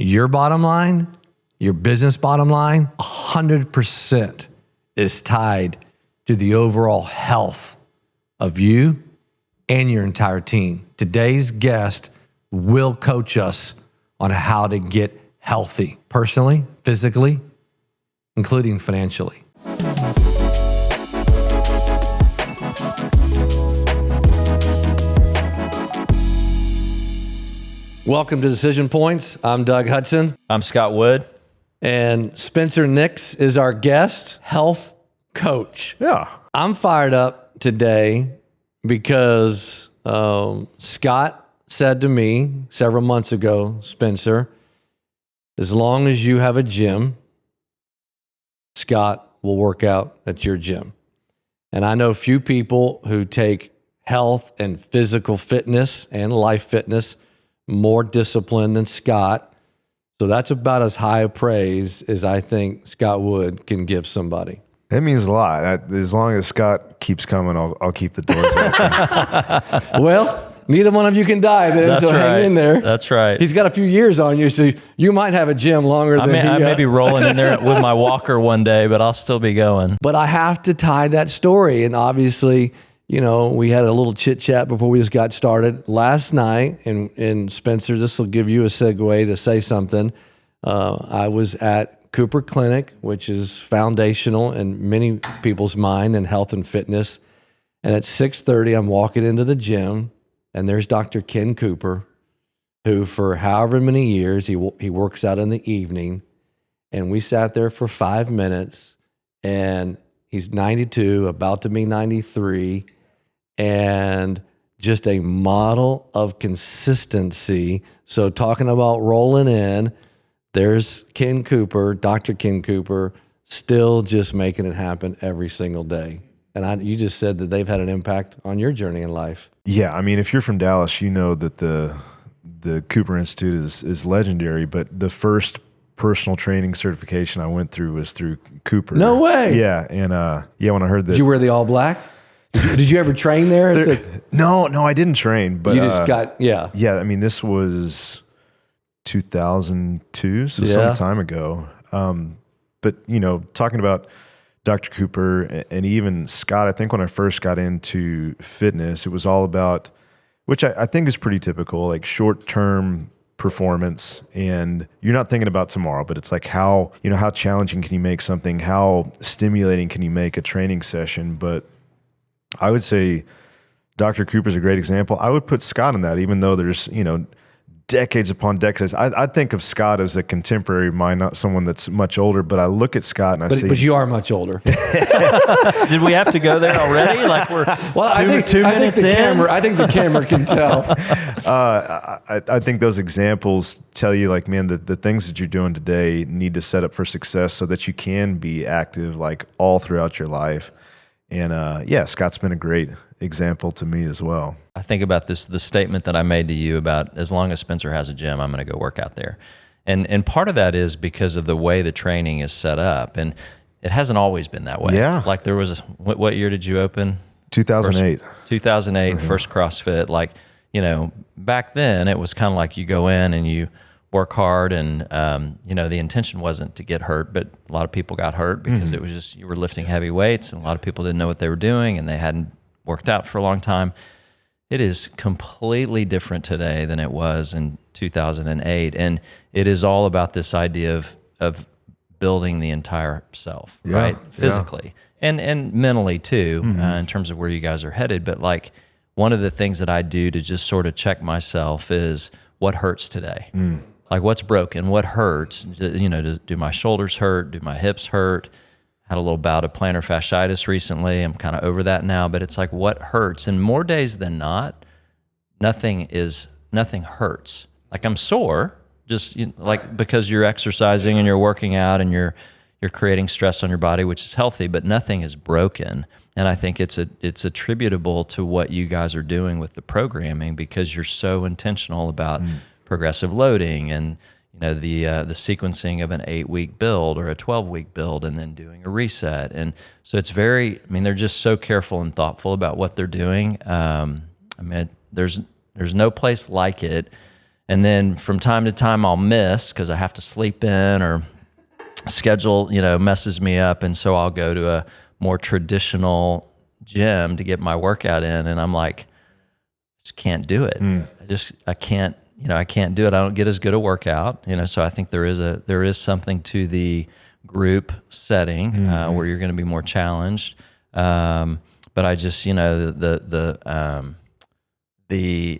your bottom line, your business bottom line, 100% is tied to the overall health of you and your entire team. Today's guest will coach us on how to get healthy, personally, physically, including financially. Welcome to Decision Points. I'm Doug Hudson. I'm Scott Wood. And Spencer Nix is our guest, health coach. Yeah. I'm fired up today because Scott said to me several months ago, Spencer, as long as you have a gym, Scott will work out at your gym. And I know few people who take health and physical fitness and life fitness more disciplined than Scott. So that's about as high a praise as I think Scott Wood can give somebody. It means a lot. As long as Scott keeps coming, I'll keep the doors open. Well, neither one of you can die then, That's so right. hang in there. That's right. He's got a few years on you, so you might have a gym longer than I may be rolling in there with my walker one day, but I'll still be going. But I have to tie that story, and obviously, you know, we had a little chit chat before we just got started last night, and Spencer, this will give you a segue to say something. I was at Cooper Clinic, which is foundational in many people's mind in health and fitness. And at 6:30, I'm walking into the gym, and there's Dr. Ken Cooper, who for however many years, he works out in the evening. And we sat there for 5 minutes, and he's 92, about to be 93, and just a model of consistency. So talking about rolling in, there's Ken Cooper, Dr. Ken Cooper, still just making it happen every single day. And you just said that they've had an impact on your journey in life. Yeah, I mean, if you're from Dallas, you know that the Cooper Institute is legendary, but the first personal training certification I went through was through Cooper. No way. Yeah, and when I heard that. Did you wear the all black? Did you ever train there? No, I didn't train, but you just got, yeah. Yeah, I mean, this was 2002, so some time ago. But, you know, talking about Dr. Cooper and even Scott, I think when I first got into fitness, it was all about, which I think is pretty typical, like short-term performance, and you're not thinking about tomorrow, but it's like how challenging can you make something? How stimulating can you make a training session? But I would say Dr. Cooper's a great example. I would put Scott in that, even though there's, decades upon decades. I think of Scott as a contemporary of mine, not someone that's much older, but I look at Scott and I see... But you are much older. Did we have to go there already? Like we're two minutes in? I think the camera can tell. I think those examples tell you, like, man, the things that you're doing today need to set up for success so that you can be active, like, all throughout your life. And Scott's been a great example to me as well. I think about the statement that I made to you about as long as Spencer has a gym, I'm going to go work out there. And part of that is because of the way the training is set up. And it hasn't always been that way. Yeah. Like there was, what year did you open? 2008. 2008, first CrossFit. Like, back then it was kind of like you go in and you work hard and, the intention wasn't to get hurt, but a lot of people got hurt because it was just, you were lifting heavy weights and a lot of people didn't know what they were doing and they hadn't worked out for a long time. It is completely different today than it was in 2008. And it is all about this idea of building the entire self, right? Physically and mentally too, in terms of where you guys are headed. But like one of the things that I do to just sort of check myself is what hurts today? Like what's broken, what hurts? Do my shoulders hurt? Do my hips hurt? Had a little bout of plantar fasciitis recently. I'm kind of over that now, but it's like what hurts? And more days than not, nothing hurts. Like I'm sore, just because you're exercising and you're working out and you're creating stress on your body, which is healthy, but nothing is broken. And I think it's attributable to what you guys are doing with the programming because you're so intentional about progressive loading and the sequencing of an 8-week build or a 12-week build and then doing a reset. And so it's they're just so careful and thoughtful about what they're doing. There's no place like it. And then from time to time I'll miss because I have to sleep in or schedule, messes me up. And so I'll go to a more traditional gym to get my workout in. And I'm like, just can't do it. I can't, I can't do it. I don't get as good a workout, so I think there is something to the group setting where you're going to be more challenged. But I just, the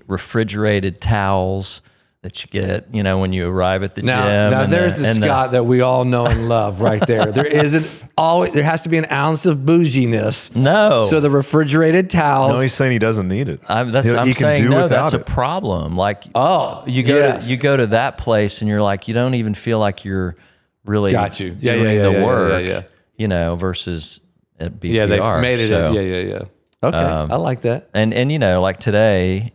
refrigerated towels that you get, when you arrive at the gym. Now there's the Scott that we all know and love right there. There has to be an ounce of bouginess. No. So the refrigerated towels. No, he's saying he doesn't need it. I'm saying no, that's a problem. Like, you go to that place and you're like, you don't even feel like you're really doing the work, versus at BPR. Yeah, they made it. Okay, I like that. And like today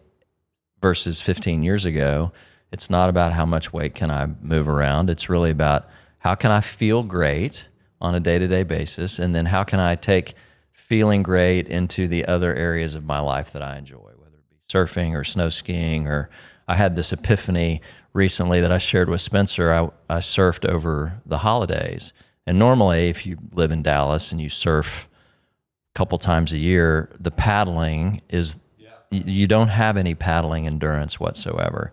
versus 15 years ago, it's not about how much weight can I move around. It's really about how can I feel great on a day-to-day basis, and then how can I take feeling great into the other areas of my life that I enjoy, whether it be surfing or snow skiing. Or I had this epiphany recently that I shared with Spencer. I surfed over the holidays, and normally if you live in Dallas and you surf a couple times a year, the paddling is, you don't have any paddling endurance whatsoever.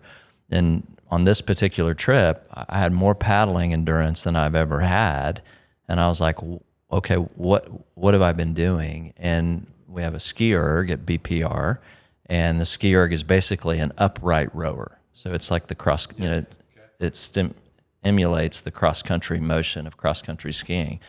And on this particular trip, I had more paddling endurance than I've ever had. And I was like, okay, what have I been doing? And we have a ski erg at BPR, and the ski erg is basically an upright rower. So it's like the cross, it emulates the cross-country motion of cross-country skiing.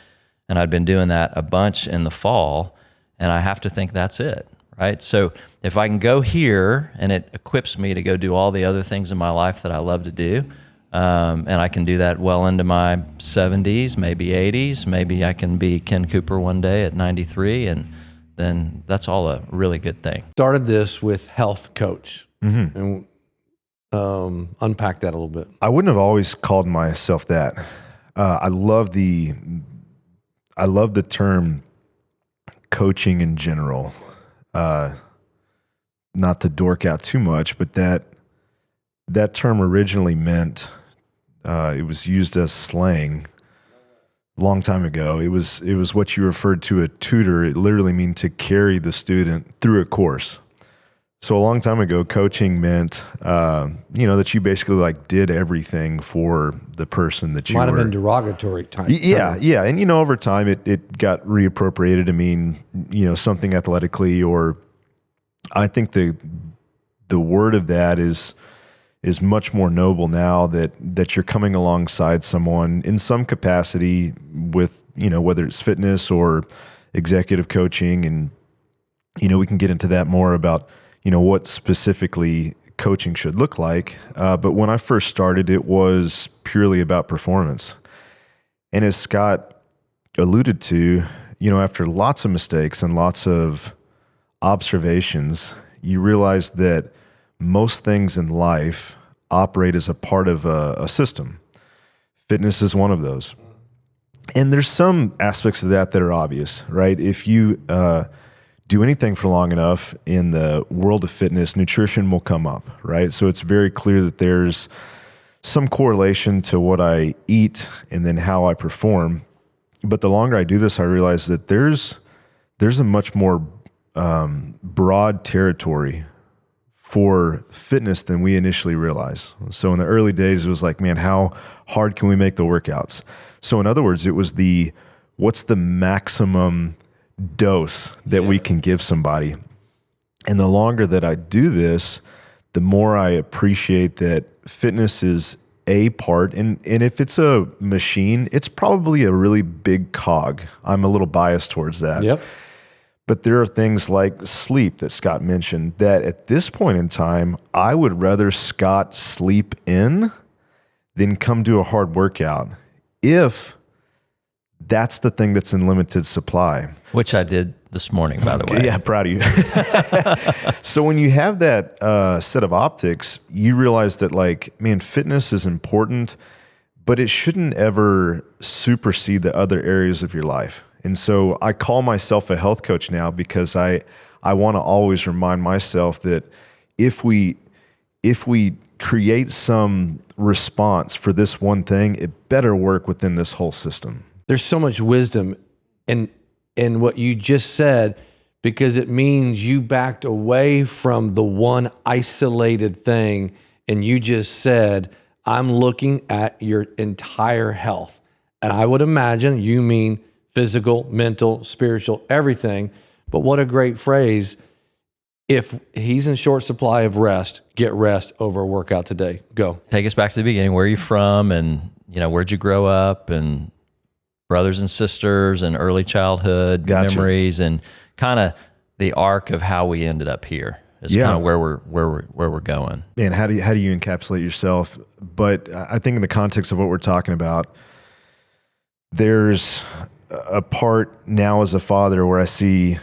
And I'd been doing that a bunch in the fall, and I have to think that's it. Right? So if I can go here and it equips me to go do all the other things in my life that I love to do, and I can do that well into my 70s, maybe 80s, maybe I can be Ken Cooper one day at 93, and then that's all a really good thing. Started this with health coach, and unpack that a little bit. I wouldn't have always called myself that. I love the term coaching in general. Not to dork out too much, but that term originally meant, it was used as slang a long time ago. It was what you referred to a tutor. It literally means to carry the student through a course. So a long time ago, coaching meant, that you basically like did everything for the person that you might were. Have been derogatory type. Yeah. And over time it got reappropriated to mean, something athletically, or I think the word of that is much more noble now that you're coming alongside someone in some capacity with, whether it's fitness or executive coaching. And, we can get into that more about, what specifically coaching should look like. But when I first started, it was purely about performance. And as Scott alluded to, after lots of mistakes and lots of observations, you realize that most things in life operate as a part of a system. Fitness is one of those. And there's some aspects of that are obvious, right? If you do anything for long enough in the world of fitness, nutrition will come up, right? So it's very clear that there's some correlation to what I eat and then how I perform. But the longer I do this, I realize that there's a much more broad territory for fitness than we initially realized. So in the early days, it was like, man, how hard can we make the workouts? So in other words, it was what's the maximum dose that we can give somebody? And the longer that I do this, the more I appreciate that fitness is a part. And if it's a machine, it's probably a really big cog. I'm a little biased towards that. Yep. But there are things like sleep that Scott mentioned that at this point in time, I would rather Scott sleep in than come do a hard workout if that's the thing that's in limited supply. Which I did this morning, by the way. Yeah, proud of you. So when you have that set of optics, you realize that fitness is important, but it shouldn't ever supersede the other areas of your life. And so I call myself a health coach now because I want to always remind myself that if we create some response for this one thing, it better work within this whole system. There's so much wisdom in what you just said, because it means you backed away from the one isolated thing and you just said, I'm looking at your entire health. And I would imagine you mean physical, mental, spiritual, everything. But what a great phrase. If he's in short supply of rest, get rest over a workout today. Go. Take us back to the beginning. Where are you from? And, where'd you grow up? And brothers and sisters and early childhood memories, and kind of the arc of how we ended up here is kind of where we're going. Man, how do you encapsulate yourself? But I think in the context of what we're talking about, there's a part now as a father where I see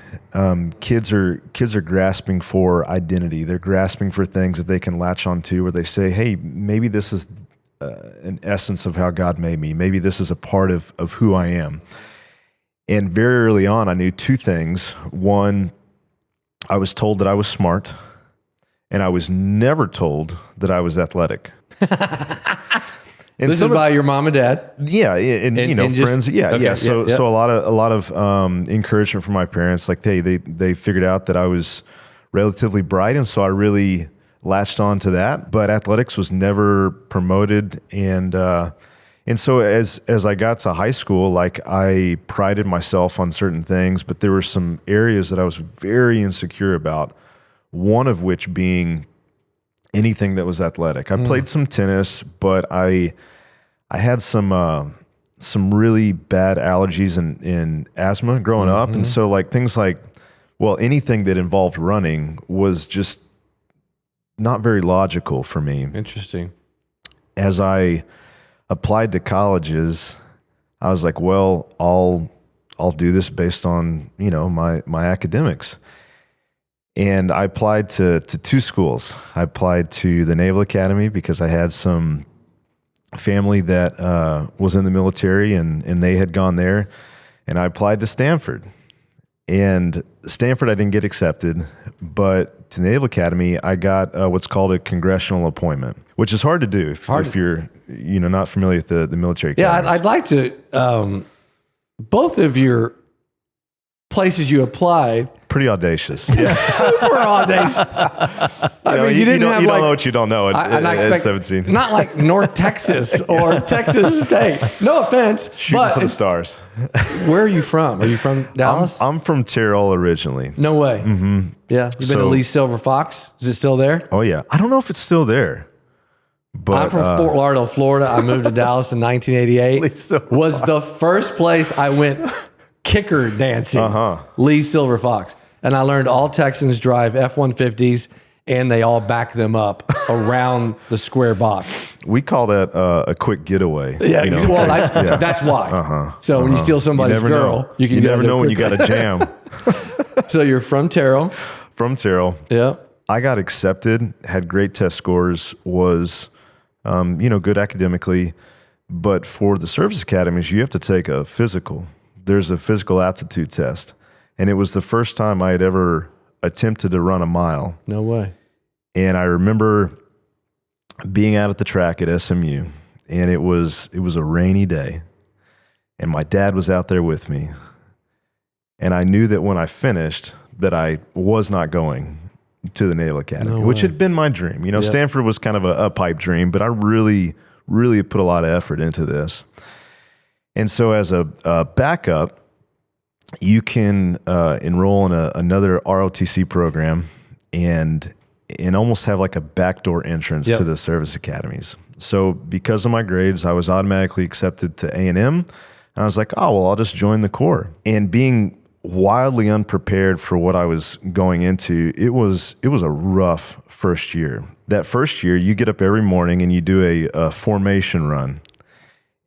kids are grasping for identity. They're grasping for things that they can latch onto, where they say, hey, maybe this is an essence of how God made me. Maybe this is a part of who I am. And very early on, I knew two things. One, I was told that I was smart, and I was never told that I was athletic. And this is by your mom and dad. Yeah, and friends. Okay, So a lot of encouragement from my parents. Like they figured out that I was relatively bright, and so I really latched on to that. But athletics was never promoted, and so as I got to high school, like I prided myself on certain things, but there were some areas that I was very insecure about. One of which being anything that was athletic. I played some tennis, but I had some really bad allergies and asthma growing up. And so like things like, anything that involved running was just not very logical for me. Interesting. As I applied to colleges, I was like, I'll do this based on, my academics. And I applied to two schools. I applied to the Naval Academy because I had some family that was in the military and they had gone there. And I applied to Stanford. And Stanford, I didn't get accepted. But to the Naval Academy, I got what's called a congressional appointment, which is hard to do if you're not familiar with the military academies. Yeah, I'd like to, both of your places you applied. Pretty audacious. Yeah. Super audacious. You don't know what you don't know at 17. Not like North Texas or Texas State. No offense. Shooting for the stars. Where are you from? Are you from Dallas? I'm from Terrell originally. No way. Mm-hmm. Yeah. You've been to Lee Silver Fox? Is it still there? Oh, yeah. I don't know if it's still there. But I'm from Fort Lauderdale, Florida. I moved to Dallas in 1988. Was the first place I went kicker dancing. Lee Silver Fox. And I learned all Texans drive F-150s, and they all back them up around the square box. We call that a quick getaway. Yeah, that's why. So when you steal somebody's girl, you never know when you got a jam. So you're from Terrell. From Terrell. Yeah. I got accepted, had great test scores, was good academically, but for the service academies, you have to take a physical. There's a physical aptitude test. And it was the first time I had ever attempted to run a mile. No way. And I remember being out at the track at SMU, and it was a rainy day, and my dad was out there with me. And I knew that when I finished that I was not going to the Naval Academy, which had been my dream. Stanford was kind of a pipe dream, but I really, really put a lot of effort into this. And so as a backup, you can enroll in another ROTC program and almost have like a backdoor entrance to the service academies. So because of my grades, I was automatically accepted to A&M. And I was like, I'll just join the Corps. And being wildly unprepared for what I was going into, it was a rough first year. That first year, you get up every morning and you do a formation run.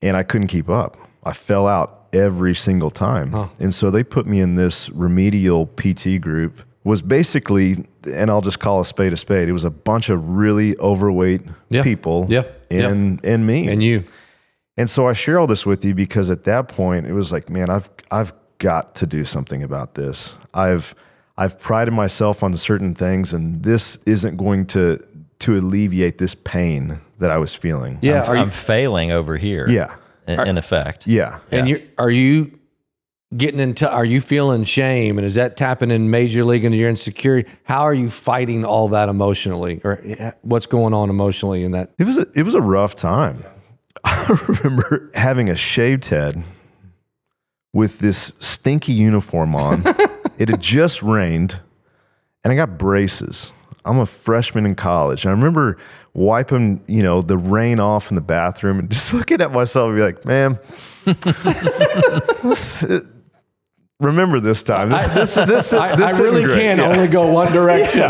And I couldn't keep up. I fell out every single time. And so they put me in this remedial PT group. Was basically, and I'll just call a spade, it was a bunch of really overweight people and me. And you. And so I share all this with you because at that point it was like, man, I've got to do something about this. I've prided myself on certain things, and this isn't going to to alleviate this pain that I was feeling. Yeah. I'm failing over here. Yeah. In effect. Yeah. And are you getting into, are you feeling shame, and is that tapping in major league into your insecurity? How are you fighting all that emotionally, or what's going on emotionally in that? It was a rough time. I remember having a shaved head with this stinky uniform on. It had just rained, and I got braces. I'm a freshman in college. And I remember wiping, the rain off in the bathroom and just looking at myself and be like, man, remember this time. This I really can only go one direction.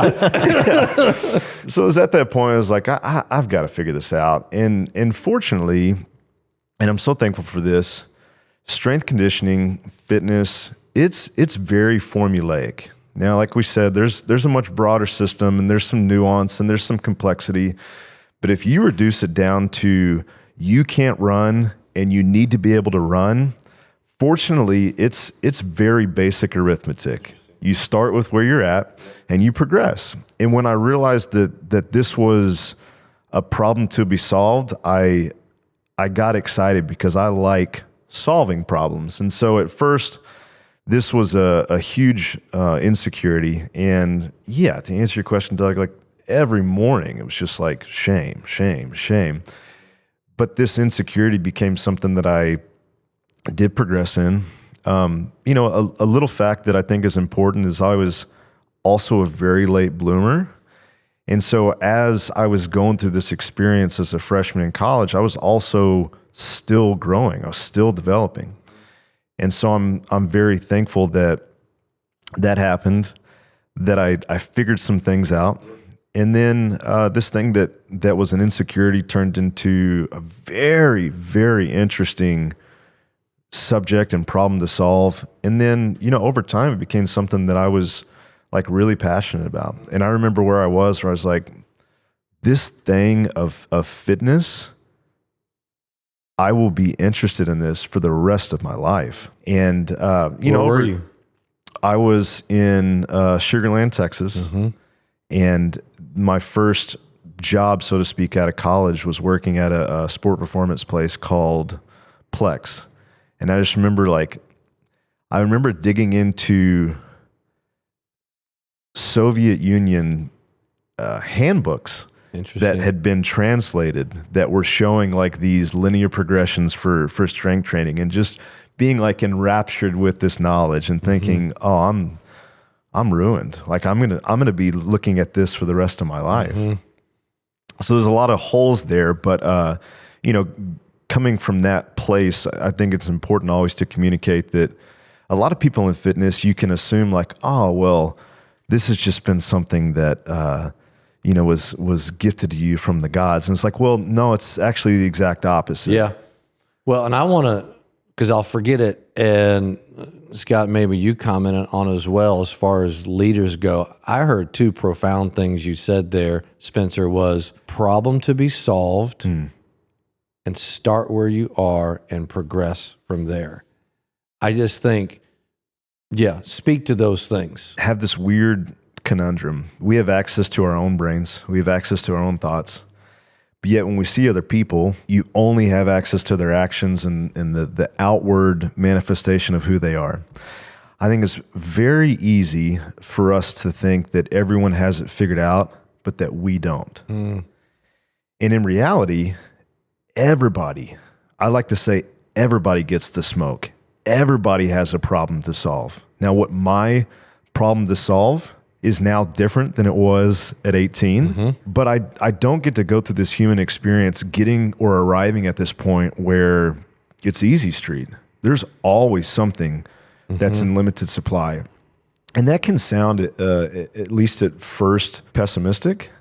So it was at that point, I was like, I've got to figure this out. And fortunately, and I'm so thankful for this, strength conditioning, fitness, it's very formulaic. Now, like we said, there's a much broader system, and there's some nuance and there's some complexity. But if you reduce it down to you can't run and you need to be able to run, fortunately, it's very basic arithmetic. You start with where you're at and you progress. And when I realized that this was a problem to be solved, I got excited because I like solving problems. And so at first, this was a huge insecurity. And yeah, to answer your question, Doug, like every morning, it was just like shame, shame, shame. But this insecurity became something that I did progress in. A little fact that I think is important is I was also a very late bloomer. And so as I was going through this experience as a freshman in college, I was also still growing. I was still developing. And so I'm very thankful that happened, that I figured some things out. And then this thing that was an insecurity turned into a very, very interesting subject and problem to solve. And then, over time, it became something that I was like really passionate about. And I remember where I was like, this thing of fitness, I will be interested in this for the rest of my life. And, Where were you? I was in Sugar Land, Texas. Mm-hmm. And my first job, so to speak, out of college was working at a sport performance place called Plex. And I just remember I remember digging into Soviet Union handbooks that had been translated that were showing like these linear progressions for strength training, and just being like enraptured with this knowledge and thinking, oh, I'm ruined. Like I'm gonna be looking at this for the rest of my life. Mm-hmm. So there's a lot of holes there, but coming from that place, I think it's important always to communicate that a lot of people in fitness, you can assume like, oh, well, this has just been something that was gifted to you from the gods. And it's like, well, no, it's actually the exact opposite. Yeah. Well, and I want to, because I'll forget it, and Scott, maybe you commented on it as well as far as leaders go. I heard two profound things you said there, Spencer, was problem to be solved and start where you are and progress from there. I just think, speak to those things. Have this weird conundrum. We have access to our own brains. We have access to our own thoughts. But yet when we see other people, you only have access to their actions and the outward manifestation of who they are. I think it's very easy for us to think that everyone has it figured out, but that we don't. And in reality, everybody, I like to say everybody gets the smoke. Everybody has a problem to solve. Now, what my problem to solve is now different than it was at 18, but I don't get to go through this human experience getting or arriving at this point where it's easy street. There's always something that's in limited supply. And that can sound, at least at first, pessimistic,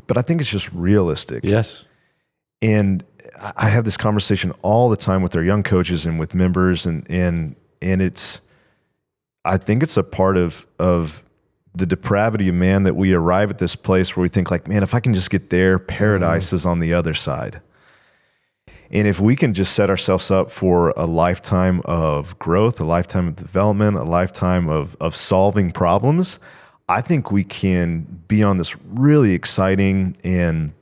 but I think it's just realistic. Yes. And I have this conversation all the time with our young coaches and with members, and it's, I think it's a part of the depravity of man that we arrive at this place where we think like, man, if I can just get there, paradise is on the other side. And if we can just set ourselves up for a lifetime of growth, a lifetime of development, a lifetime of solving problems, I think we can be on this really exciting and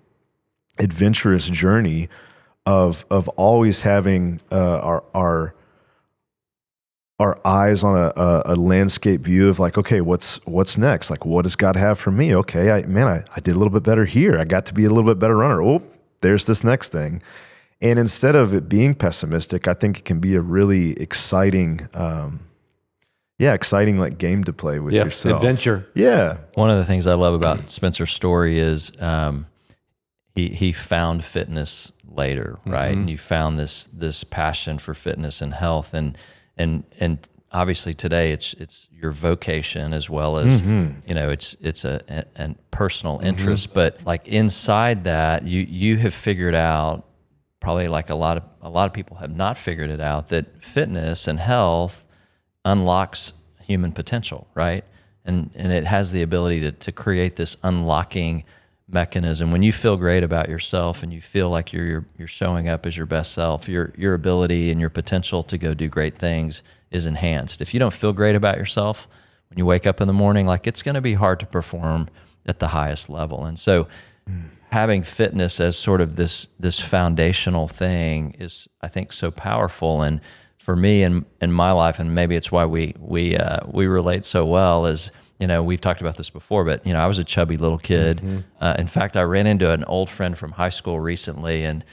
adventurous journey of always having our eyes on a landscape view of like, okay, what's next? Like, what does God have for me? Okay, I did a little bit better here. I got to be a little bit better runner. Oh, there's this next thing. And instead of it being pessimistic, I think it can be a really exciting, exciting like game to play with yourself. Adventure. Yeah. One of the things I love about Spencer's story is he found fitness later, right? And you found this passion for fitness and health, and obviously today it's your vocation as well as it's a personal interest. But like inside that, you have figured out, probably like a lot of people have not figured it out, that fitness and health unlocks human potential, right? And it has the ability to create this unlocking mechanism. When you feel great about yourself and you feel like you're showing up as your best self, your ability and your potential to go do great things is enhanced. If you don't feel great about yourself when you wake up in the morning, like it's going to be hard to perform at the highest level. And so having fitness as sort of this foundational thing is, I think, so powerful. And for me in my life, and maybe it's why we relate so well, is, we've talked about this before, but I was a chubby little kid. In fact, I ran into an old friend from high school recently, and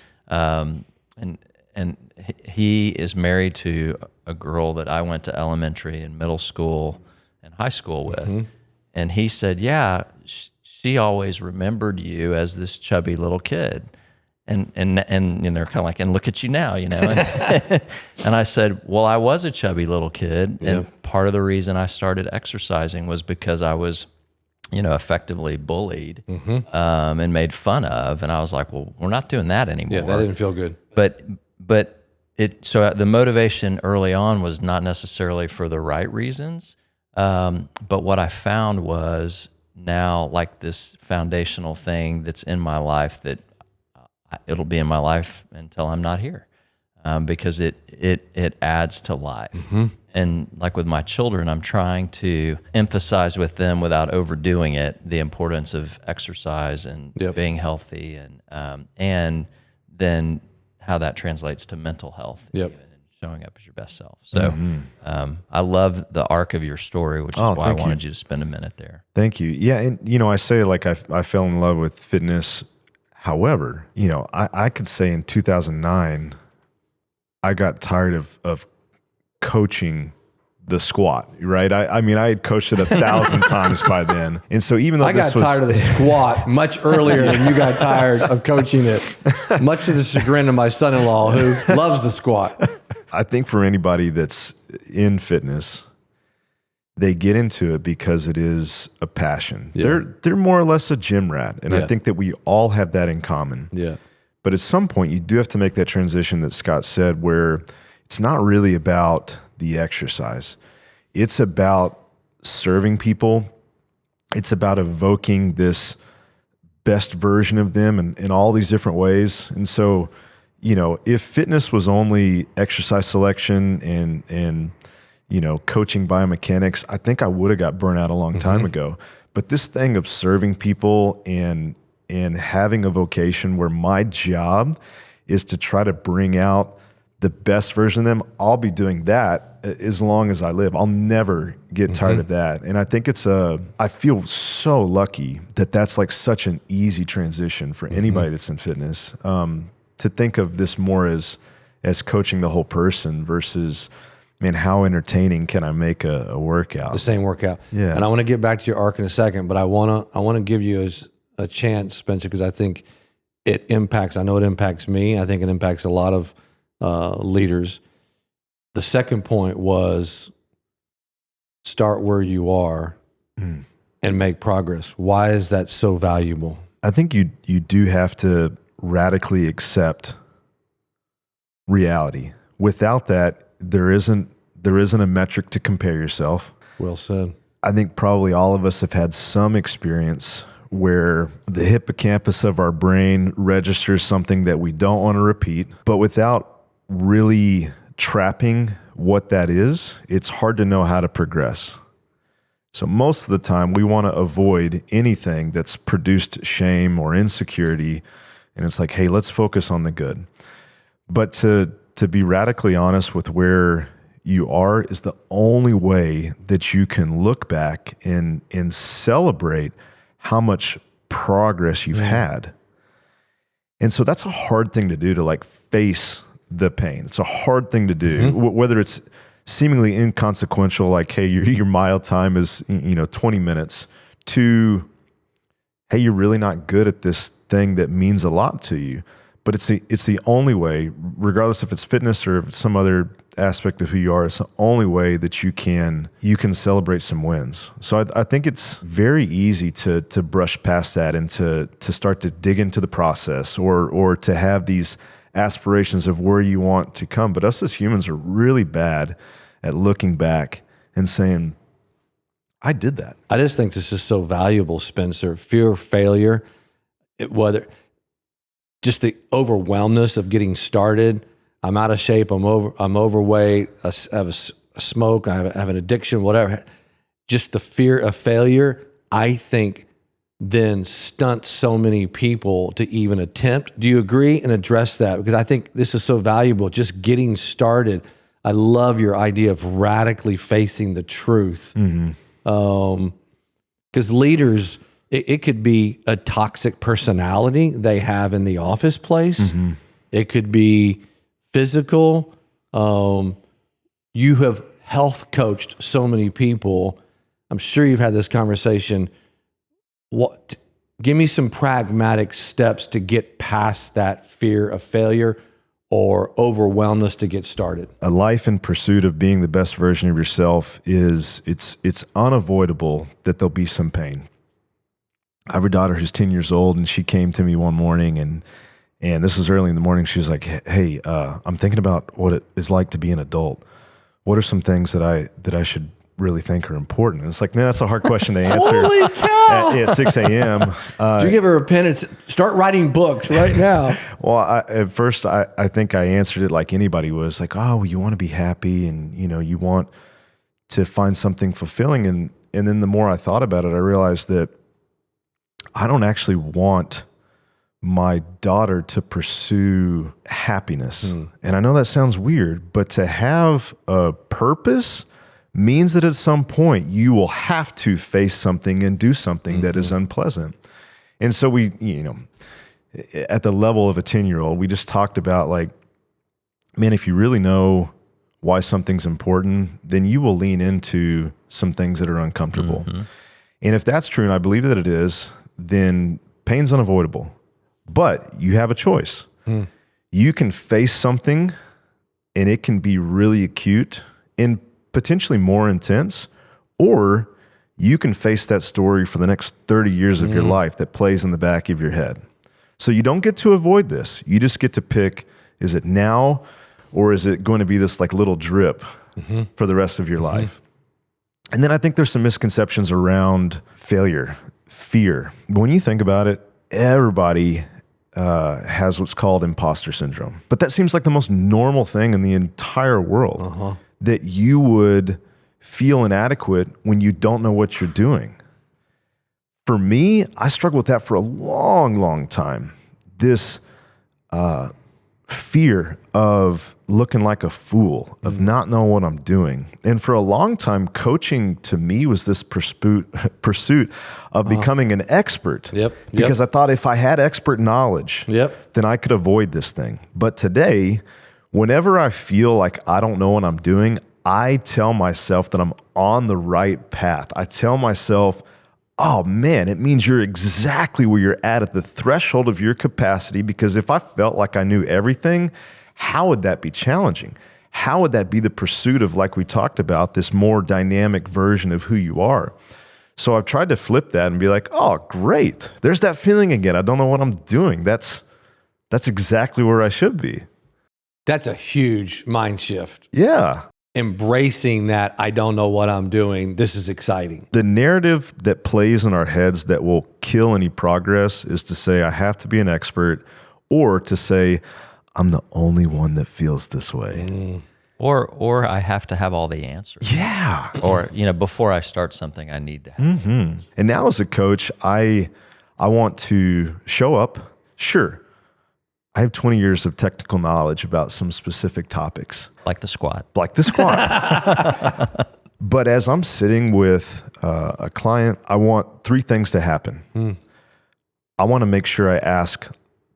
he is married to a girl that I went to elementary and middle school and high school with. And he said, yeah, she always remembered you as this chubby little kid. And they're kind of like, and look at you now, And I said, well, I was a chubby little kid. And part of the reason I started exercising was because I was, effectively bullied and made fun of. And I was like, well, we're not doing that anymore. Yeah, that didn't feel good. But so the motivation early on was not necessarily for the right reasons. But what I found was now like this foundational thing that's in my life that it'll be in my life until I'm not here, because it adds to life. And like with my children, I'm trying to emphasize with them without overdoing it the importance of exercise and being healthy, and then how that translates to mental health, even, and showing up as your best self. So I love the arc of your story, which is why I wanted you to spend a minute there. Thank you. Yeah, and I say like I fell in love with fitness. However, I could say in 2009, I got tired of coaching the squat, right? I mean, I had coached it 1,000 times by then. And so even though I got tired of the squat much earlier than you got tired of coaching it, much to the chagrin of my son-in-law, who loves the squat. I think for anybody that's in fitness, they get into it because it is a passion. They're more or less a gym rat. And I think that we all have that in common. Yeah. But at some point you do have to make that transition that Scott said, where it's not really about the exercise. It's about serving people. It's about evoking this best version of them in all these different ways. And so, if fitness was only exercise selection and coaching biomechanics, I think I would have got burnt out a long time ago. But this thing of serving people and having a vocation where my job is to try to bring out the best version of them, I'll be doing that as long as I live. I'll never get tired of that. And I think I feel so lucky that that's like such an easy transition for anybody that's in fitness, to think of this more as coaching the whole person versus, man, how entertaining can I make a workout? The same workout. Yeah. And I want to get back to your arc in a second, but I want to give you a chance, Spencer, because I think it impacts, I know it impacts me. I think it impacts a lot of leaders. The second point was start where you are and make progress. Why is that so valuable? I think you do have to radically accept reality. Without that, there isn't a metric to compare yourself. Well said. I think probably all of us have had some experience where the hippocampus of our brain registers something that we don't want to repeat, but without really trapping what that is, it's hard to know how to progress. So most of the time we want to avoid anything that's produced shame or insecurity. And it's like, hey, let's focus on the good. But to be radically honest with where you are is the only way that you can look back and celebrate how much progress you've had. And so that's a hard thing to do, to like face the pain. It's a hard thing to do, whether it's seemingly inconsequential, like, hey, your mile time is 20 minutes, to, hey, you're really not good at this thing that means a lot to you. But it's the only way, regardless if it's fitness or if it's some other aspect of who you are, it's the only way that you can celebrate some wins. So I think it's very easy to brush past that and to start to dig into the process or to have these aspirations of where you want to come. But us as humans are really bad at looking back and saying, I did that. I just think this is so valuable, Spencer. Fear of failure, whether just the overwhelmness of getting started. I'm out of shape. I'm overweight. I have a smoke. I have an addiction. Whatever. Just the fear of failure, I think, then stunts so many people to even attempt. Do you agree and address that? Because I think this is so valuable. Just getting started. I love your idea of radically facing the truth. Because leaders, it could be a toxic personality they have in the office place. It could be physical. You have health coached so many people. I'm sure you've had this conversation. Give me some pragmatic steps to get past that fear of failure or overwhelmness to get started. A life in pursuit of being the best version of yourself it's unavoidable that there'll be some pain. I have a daughter who's 10 years old, and she came to me one morning, and this was early in the morning. She was like, hey, I'm thinking about what it is like to be an adult. What are some things that I should really think are important? And it's like, man, that's a hard question to answer. Holy cow! At 6 a.m. Did you give her a pen and start writing books right now? Well, at first, I think I answered it like anybody was, like, oh, well, you want to be happy, and you want to find something fulfilling. And then the more I thought about it, I realized that I don't actually want my daughter to pursue happiness. And I know that sounds weird, but to have a purpose means that at some point you will have to face something and do something that is unpleasant. And so we, at the level of a 10-year-old, we just talked about, like, man, if you really know why something's important, then you will lean into some things that are uncomfortable. And if that's true, and I believe that it is, then pain's unavoidable. But you have a choice. You can face something and it can be really acute and potentially more intense, or you can face that story for the next 30 years of your life that plays in the back of your head. So you don't get to avoid this. You just get to pick, is it now, or is it going to be this like little drip for the rest of your life? And then I think there's some misconceptions around failure, fear. When you think about it, everybody has what's called imposter syndrome. But that seems like the most normal thing in the entire world, that you would feel inadequate when you don't know what you're doing. For me, I struggled with that for a long, long time. This fear of looking like a fool, of not knowing what I'm doing. And for a long time, coaching to me was this pursuit of becoming an expert. Because I thought if I had expert knowledge, then I could avoid this thing. But today, whenever I feel like I don't know what I'm doing, I tell myself that I'm on the right path. I tell myself, oh man, it means you're exactly where you're at the threshold of your capacity, because if I felt like I knew everything, how would that be challenging? How would that be the pursuit of, like we talked about, this more dynamic version of who you are? So I've tried to flip that and be like, oh, great. There's that feeling again. I don't know what I'm doing. That's exactly where I should be. That's a huge mind shift. Yeah. Embracing that, I don't know what I'm doing. This is exciting. The narrative that plays in our heads that will kill any progress is to say, I have to be an expert, or to say, I'm the only one that feels this way. Or I have to have all the answers. Yeah. Or, before I start something, I need to have. And now as a coach, I want to show up. Sure, I have 20 years of technical knowledge about some specific topics. Like the squat. But as I'm sitting with a client, I want three things to happen. I want to make sure I ask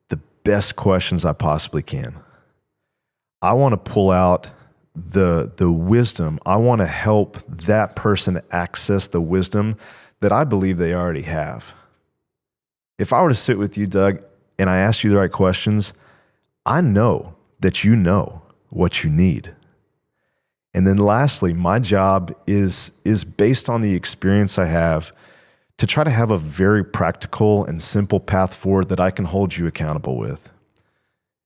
the best questions I possibly can. I want to pull out the wisdom. I want to help that person access the wisdom that I believe they already have. If I were to sit with you, Doug, and I asked you the right questions, I know that you know what you need. And then lastly, my job is based on the experience I have to try to have a very practical and simple path forward that I can hold you accountable with.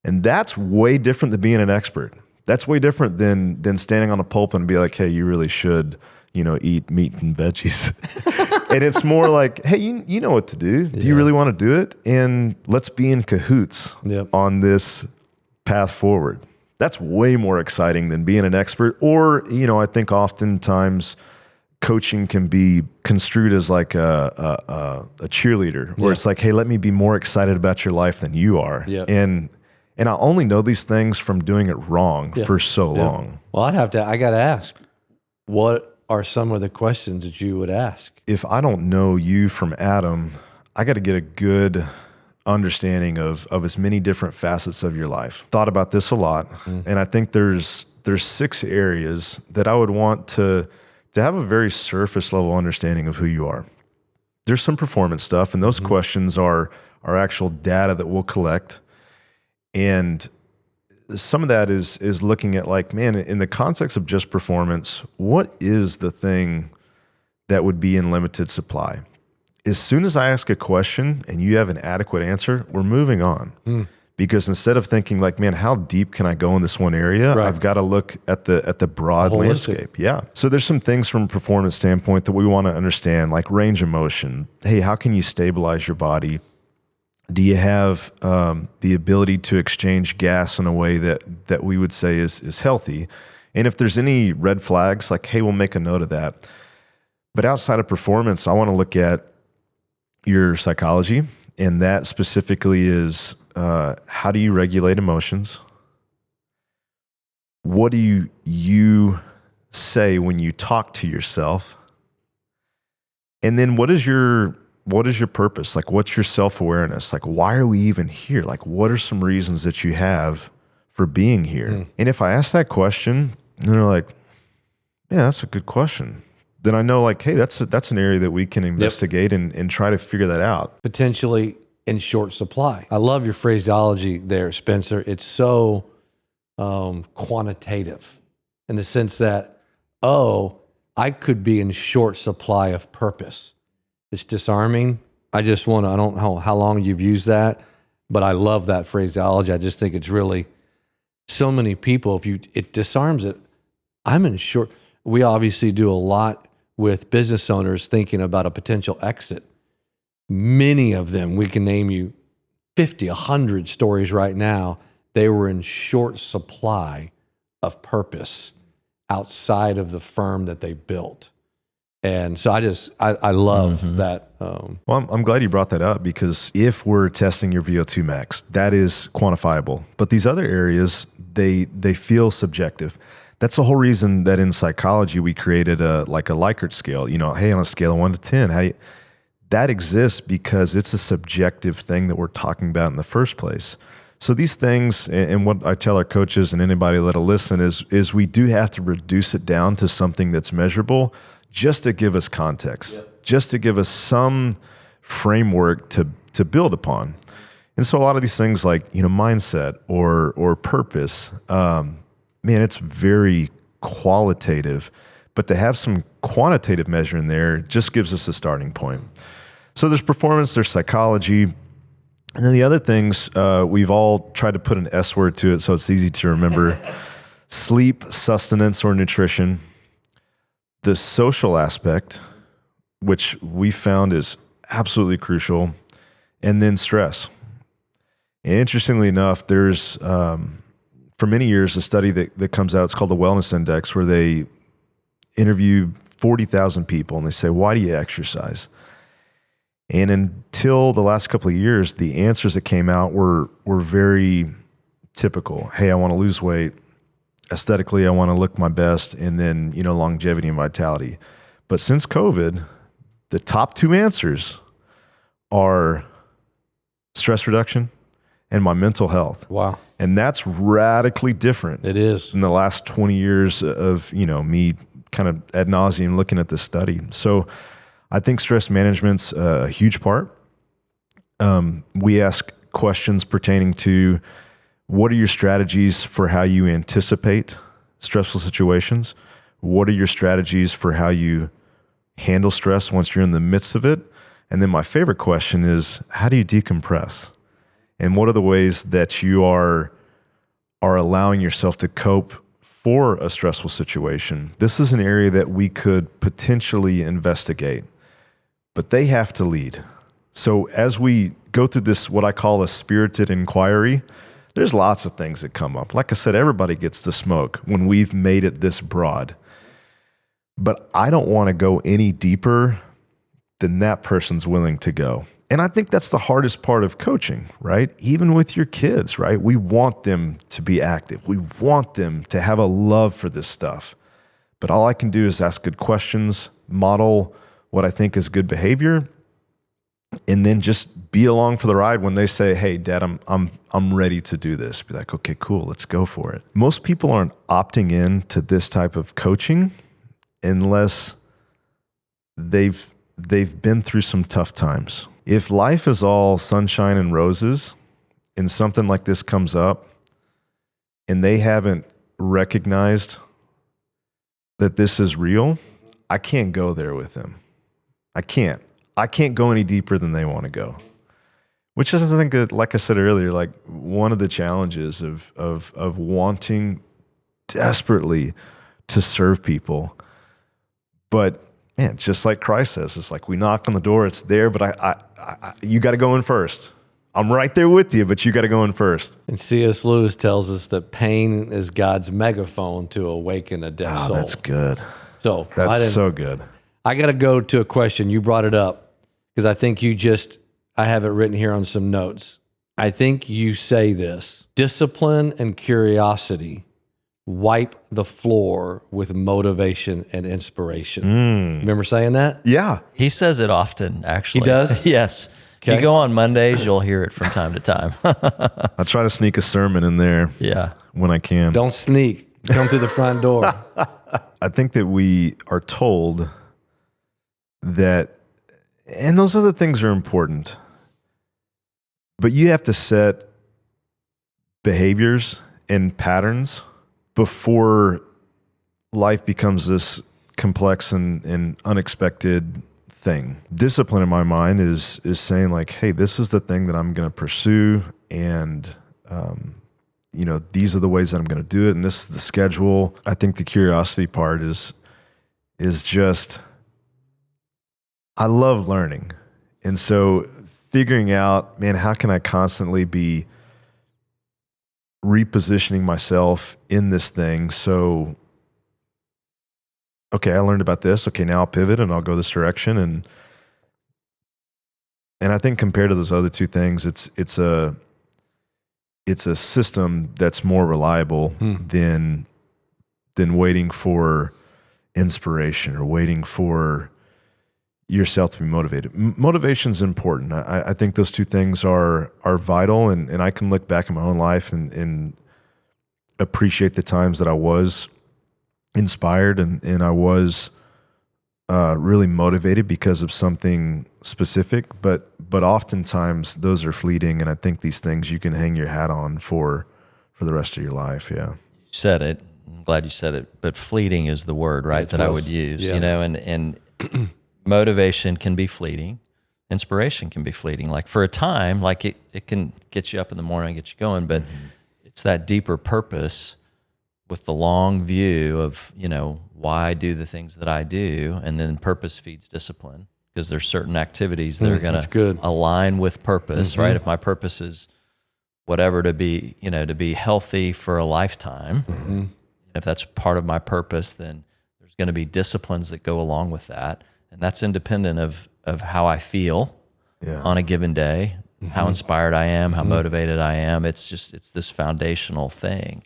And that's way different than being an expert. That's way different than standing on a pulpit and be like, hey, you really should, eat meat and veggies. And it's more like, hey, you know what to do. Do you really want to do it? And let's be in cahoots on this path forward. That's way more exciting than being an expert. Or, I think oftentimes coaching can be construed as like a cheerleader, where it's like, hey, let me be more excited about your life than you are. And I only know these things from doing it wrong for so long. Well, I got to ask, what are some of the questions that you would ask? If I don't know you from Adam, I got to get a good understanding of as many different facets of your life. Thought about this a lot. And I think there's 6 areas that I would want to have a very surface level understanding of who you are. There's some performance stuff, and those questions are actual data that we'll collect. And some of that is looking at like, man, in the context of just performance, what is the thing that would be in limited supply? As soon as I ask a question and you have an adequate answer, we're moving on. Because instead of thinking like, man, how deep can I go in this one area? I've got to look at the broad landscape. Yeah. So there's some things from a performance standpoint that we want to understand, like range of motion. Hey, how can you stabilize your body? Do you have the ability to exchange gas in a way that we would say is healthy? And if there's any red flags, like, hey, we'll make a note of that. But outside of performance, I want to look at your psychology. And that specifically is, how do you regulate emotions? What do you say when you talk to yourself? And then what is your purpose? Like, what's your self-awareness? Like, why are we even here? Like, what are some reasons that you have for being here? And if I ask that question and they're like, yeah, that's a good question, then I know like, hey, that's an area that we can investigate and try to figure that out. Potentially in short supply. I love your phraseology there, Spencer. It's so quantitative in the sense that, I could be in short supply of purpose. It's disarming. I don't know how long you've used that, but I love that phraseology. I just think it's really, so many people, it disarms it. I'm in short. We obviously do a lot with business owners thinking about a potential exit. Many of them, we can name you 50, 100 stories right now. They were in short supply of purpose outside of the firm that they built. And so I love that. Well, I'm glad you brought that up, because if we're testing your VO2 max, that is quantifiable. But these other areas, they feel subjective. That's the whole reason that in psychology we created a Likert scale. Hey, on a scale of 1 to 10, that exists because it's a subjective thing that we're talking about in the first place. So these things, and what I tell our coaches and anybody that'll listen is we do have to reduce it down to something that's measurable, just to give us context, just to give us some framework to build upon. And so a lot of these things like, mindset or purpose, man, it's very qualitative, but to have some quantitative measure in there just gives us a starting point. So there's performance, there's psychology, and then the other things, we've all tried to put an S word to it so it's easy to remember. Sleep, sustenance, or nutrition. The social aspect, which we found is absolutely crucial, and then stress. And interestingly enough, there's, from for many years, a study that comes out, it's called the Wellness Index, where they interview 40,000 people and they say, why do you exercise? And until the last couple of years, the answers that came out were very typical. Hey, I want to lose weight. Aesthetically, I want to look my best. And then, longevity and vitality. But since COVID, the top 2 answers are stress reduction and my mental health. Wow. And that's radically different. It is. In the last 20 years of, me kind of ad nauseum looking at this study. So I think stress management's a huge part. We ask questions pertaining to what are your strategies for how you anticipate stressful situations? What are your strategies for how you handle stress once you're in the midst of it? And then my favorite question is, how do you decompress? And what are the ways that you are allowing yourself to cope for a stressful situation? This is an area that we could potentially investigate, but they have to lead. So as we go through this, what I call a spirited inquiry, there's lots of things that come up. Like I said, everybody gets to smoke when we've made it this broad. But I don't want to go any deeper than that person's willing to go. And I think that's the hardest part of coaching, right? Even with your kids, right? We want them to be active. We want them to have a love for this stuff. But all I can do is ask good questions, model what I think is good behavior, and then just be along for the ride when they say, "Hey, Dad, I'm ready to do this." Be like, "Okay, cool, let's go for it." Most people aren't opting in to this type of coaching unless they've been through some tough times. If life is all sunshine and roses and something like this comes up and they haven't recognized that this is real, I can't go there with them. I can't go any deeper than they want to go. Which is, I think, that, like I said earlier, like one of the challenges of wanting desperately to serve people. But man, just like Christ says, it's like we knock on the door, it's there, but you got to go in first. I'm right there with you, but you got to go in first. And C.S. Lewis tells us that pain is God's megaphone to awaken a deaf soul. That's good. So That's so good. I got to go to a question. You brought it up because I think I have it written here on some notes. I think you say this: discipline and curiosity wipe the floor with motivation and inspiration. Remember saying that? Yeah. He says it often, actually. He does? Yes. Okay. If you go on Mondays, you'll hear it from time to time. I try to sneak a sermon in there Yeah. when I can. Don't sneak. Come through the front door. I think that we are told that, and those other things are important, but you have to set behaviors and patterns before life becomes this complex and unexpected thing. Discipline in my mind is saying like, hey, this is the thing that I'm going to pursue, and these are the ways that I'm going to do it, and this is the schedule. I think the curiosity part is just, I love learning. And so figuring out, man, how can I constantly be repositioning myself in this thing? So, okay, I learned about this. Okay, now I'll pivot and I'll go this direction. And I think compared to those other two things, it's a system that's more reliable than waiting for inspiration or waiting for yourself to be motivated. Motivation's important. I think those two things are vital, and I can look back in my own life and appreciate the times that I was inspired and I was really motivated because of something specific, but oftentimes those are fleeting, and I think these things you can hang your hat on for the rest of your life. Yeah. You said it. I'm glad you said it, but fleeting is the word, right, that I would use, Yeah. and motivation can be fleeting. Inspiration can be fleeting. Like for a time, like it can get you up in the morning, get you going, but it's that deeper purpose with the long view of, why I do the things that I do. And then purpose feeds discipline, because there's certain activities that are going to align with purpose, right? If my purpose is whatever to be healthy for a lifetime. If that's part of my purpose, then there's going to be disciplines that go along with that. And that's independent of how I feel on a given day, how inspired I am, how motivated I am. It's this foundational thing.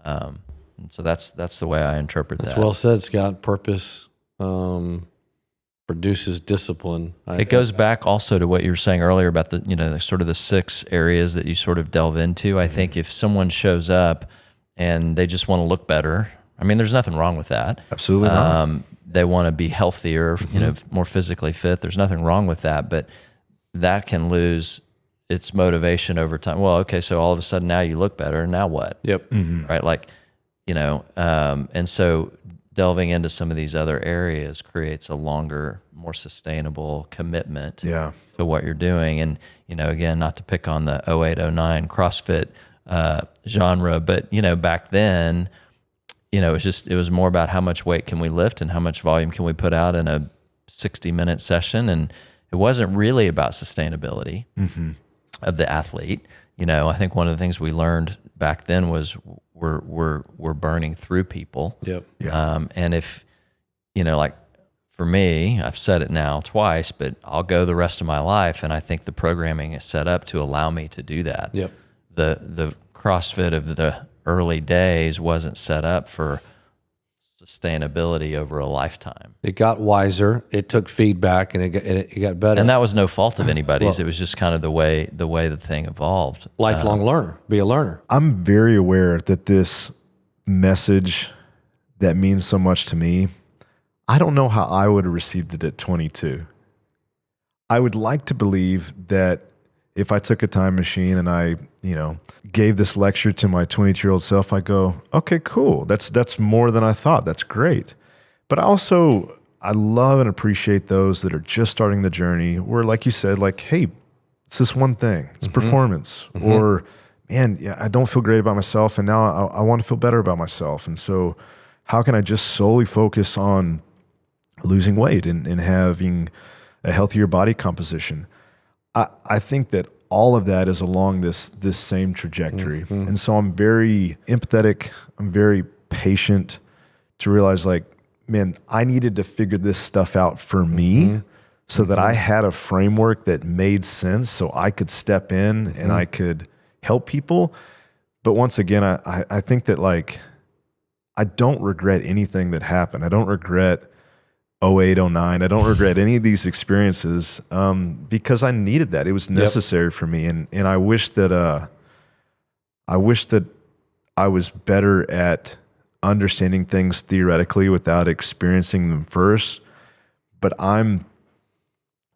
And so that's the way I interpret that. That's well said, Scott. Purpose produces discipline. It goes back also to what you were saying earlier about the sort of the 6 areas that you sort of delve into. I think if someone shows up and they just want to look better, I mean, there's nothing wrong with that. Absolutely not. They want to be healthier, more physically fit. There's nothing wrong with that, but that can lose its motivation over time. Well, okay, so all of a sudden now you look better. Now what? Yep. Right. Like, and so delving into some of these other areas creates a longer, more sustainable commitment to what you're doing. And, again, not to pick on the 08, 09 CrossFit genre, but, back then, it was more about how much weight can we lift and how much volume can we put out in a 60-minute session. And it wasn't really about sustainability of the athlete. I think one of the things we learned back then was we're burning through people. Yep. And if, like for me, I've said it now twice, but I'll go the rest of my life. And I think the programming is set up to allow me to do that. Yep. The CrossFit of the early days wasn't set up for sustainability over a lifetime. It got wiser. It took feedback, and it got better. And that was no fault of anybody's. It was just kind of the way the thing evolved. Lifelong learner. Be a learner. I'm very aware that this message that means so much to me, I don't know how I would have received it at 22. I would like to believe that if I took a time machine and I, gave this lecture to my 22-year-old self, I go, okay, cool. That's more than I thought. That's great. But I love and appreciate those that are just starting the journey where, like you said, like, hey, it's this one thing. It's performance. Or, man, I don't feel great about myself, and now I want to feel better about myself. And so how can I just solely focus on losing weight and having a healthier body composition? I think that all of that is along this same trajectory. And so I'm very empathetic. I'm very patient to realize, like, man, I needed to figure this stuff out for me so that I had a framework that made sense so I could step in and I could help people. But once again, I think that, like, I don't regret anything that happened. I don't regret 08, 09. I don't regret any of these experiences because I needed that. It was necessary for me. And I wish that I was better at understanding things theoretically without experiencing them first. But I'm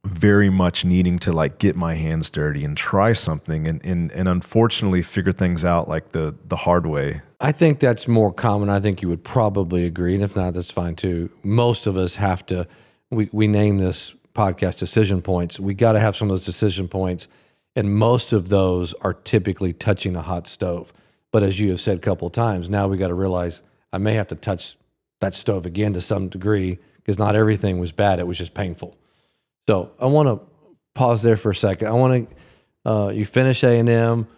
very much needing to, like, get my hands dirty and try something and unfortunately figure things out like the hard way. I think that's more common. I think you would probably agree. And if not, that's fine too. Most of us have to, we name this podcast decision points. We got to have some of those decision points. And most of those are typically touching a hot stove. But as you have said a couple of times, now we got to realize I may have to touch that stove again to some degree because not everything was bad. It was just painful. So I want to pause there for a second. I want to, you finish A&M.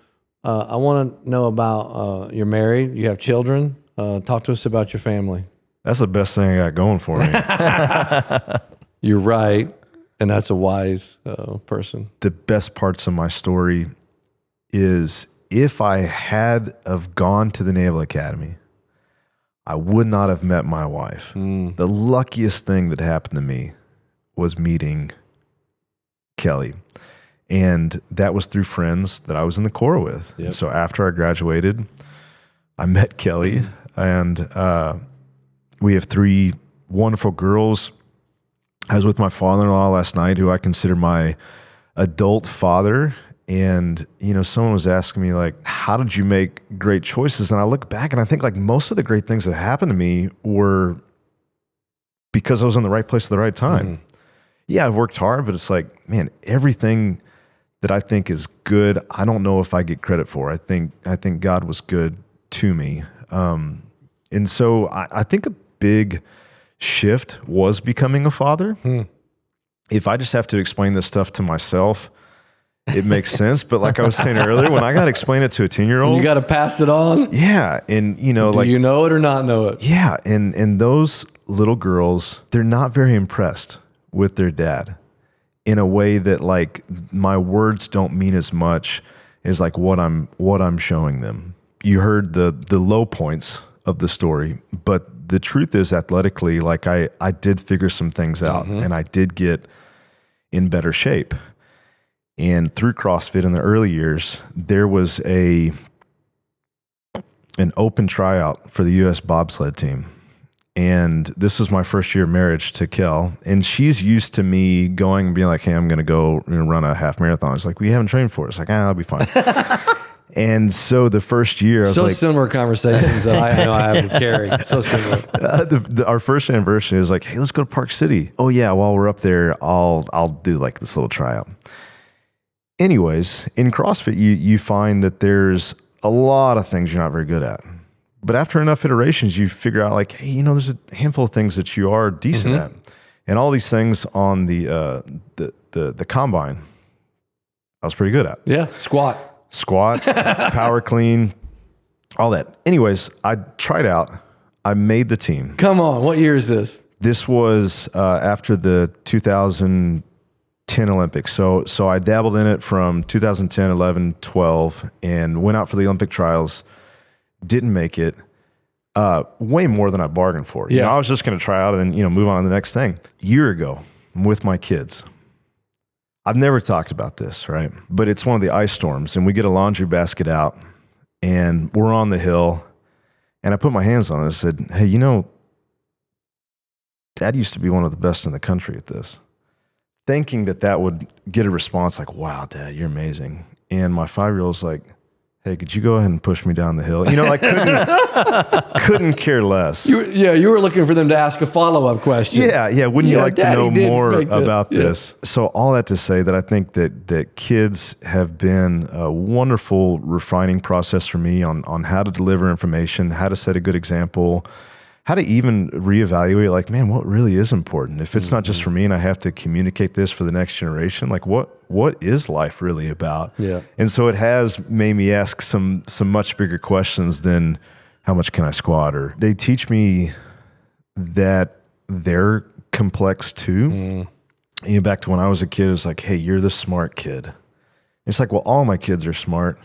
I want to know about, you're married, you have children. Talk to us about your family. That's the best thing I got going for me. You're right. And that's a wise person. The best parts of my story is if I had have gone to the Naval Academy, I would not have met my wife. The luckiest thing that happened to me was meeting Kelly. And that was through friends that I was in the Corps with. Yep. So after I graduated, I met Kelly, and we have 3 wonderful girls. I was with my father-in-law last night, who I consider my adult father. And, someone was asking me, like, how did you make great choices? And I look back and I think, like, most of the great things that happened to me were because I was in the right place at the right time. Yeah, I've worked hard, but it's like, man, everything that I think is good, I don't know if I get credit for. I think God was good to me. And so I think a big shift was becoming a father. If I just have to explain this stuff to myself, it makes sense. But like I was saying earlier, when I got to explain it to a 10-year-old, You got to pass it on. yeah. And you know, Do like, you know it or not know it? yeah. And those little girls, they're not very impressed with their dad in a way that like my words don't mean as much as like what I'm showing them. You heard the low points of the story, but the truth is athletically, like I did figure some things out and I did get in better shape. And through CrossFit in the early years, there was an open tryout for the U.S. bobsled team. And this was my first year of marriage to Kel. And she's used to me going and being like, hey, I'm going to go run a half marathon. It's like, we haven't trained for it. It's like, I'll be fine. And so the first year, I was like, similar conversations that I know I have with Carrie. So similar. Our first anniversary was like, hey, let's go to Park City. Oh yeah, while we're up there, I'll do like this little tryout. Anyways, in CrossFit, you find that there's a lot of things you're not very good at. But after enough iterations, you figure out like, hey, you know, there's a handful of things that you are decent at. And all these things on the combine, I was pretty good at. Yeah, squat, power clean, all that. Anyways, I tried out. I made the team. Come on, what year is this? This was after the 2010 Olympics. So I dabbled in it from 2010, 11, 12, and went out for the Olympic trials. Didn't make it. Way more than I bargained for. You know, I was just going to try out and then, move on to the next thing. A year ago, I'm with my kids. I've never talked about this, right? But it's one of the ice storms, and we get a laundry basket out, and we're on the hill, and I put my hands on it and said, hey, you know, Dad used to be one of the best in the country at this. Thinking that would get a response like, wow, Dad, you're amazing. And my 5-year-old's like, hey, could you go ahead and push me down the hill? You know, like couldn't care less. You were looking for them to ask a follow-up question. Yeah. Wouldn't you like to know more about Yeah. this? So all that to say that I think that kids have been a wonderful refining process for me on how to deliver information, how to set a good example, how to even reevaluate, like, man, what really is important? If it's not just for me and I have to communicate this for the next generation, like what is life really about? Yeah. And so it has made me ask some much bigger questions than how much can I squat? Or they teach me that they're complex too. You know, back to when I was a kid, it's like, hey, you're the smart kid. It's like, well, all my kids are smart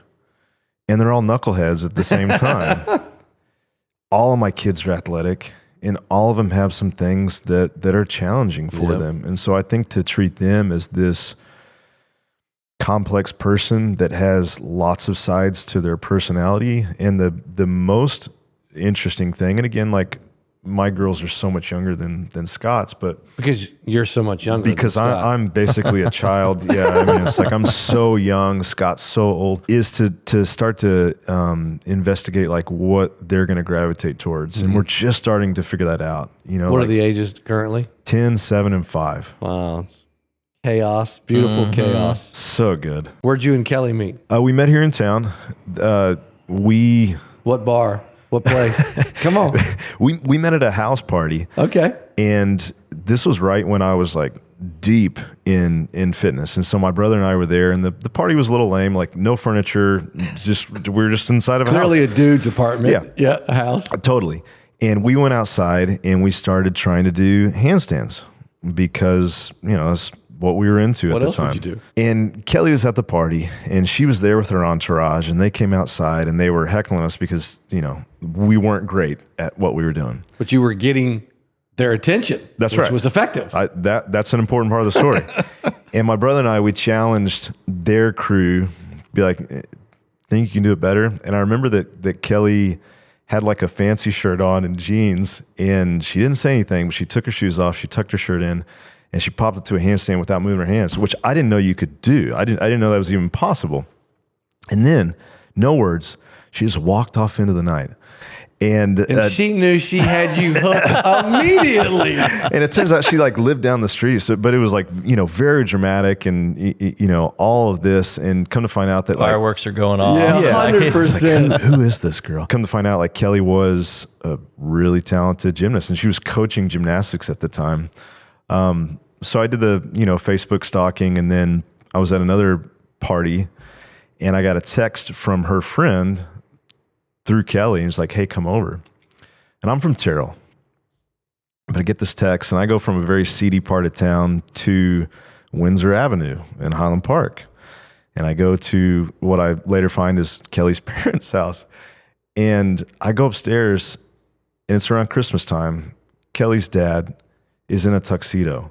and they're all knuckleheads at the same time. All of my kids are athletic and all of them have some things that are challenging for them. And so I think to treat them as this complex person that has lots of sides to their personality, and the most interesting thing, and again, like my girls are so much younger than Scott's, but Because you're so much younger. because than Scott. I'm basically a child. Yeah, I mean, it's like I'm so young, Scott's so old, is to start to investigate like what they're going to gravitate towards. And we're just starting to figure that out. You know, What like are the ages currently? 10, 7, and 5. Wow. It's chaos. Beautiful chaos. So good. Where'd you and Kelly meet? We met here in town. What bar? What place? Come on. We met at a house party. Okay. And this was right when I was like deep in fitness. And so my brother and I were there, and the party was a little lame, like no furniture, we were just inside of a Clearly house. a dude's apartment. Yeah, a house. Totally. And we went outside and we started trying to do handstands because, you know, that's what we were into at the time. What else would you do? And Kelly was at the party and she was there with her entourage, and they came outside and they were heckling us because, you know, we weren't great at what we were doing. But you were getting their attention. That's which right. was effective. That's an important part of the story. And my brother and I, we challenged their crew, be like, think you can do it better? And I remember that Kelly had like a fancy shirt on and jeans, and she didn't say anything, but she took her shoes off, she tucked her shirt in, and she popped it to a handstand without moving her hands, which I didn't know you could do. I didn't know that was even possible. And then, no words, she just walked off into the night. And she knew she had you hooked immediately. And it turns out she like lived down the street. So, but it was like, you know, very dramatic and, you know, all of this. And come to find out that Fireworks are going on. Yeah, 100%. like, who is this girl? Come to find out, like, Kelly was a really talented gymnast, and she was coaching gymnastics at the time. So I did the, you know, Facebook stalking, and then I was at another party, and I got a text from her friend through Kelly, and he's like, hey, come over. And I'm from Terrell. But I get this text, and I go from a very seedy part of town to Windsor Avenue in Highland Park. And I go to what I later find is Kelly's parents' house. And I go upstairs, and it's around Christmas time. Kelly's dad is in a tuxedo.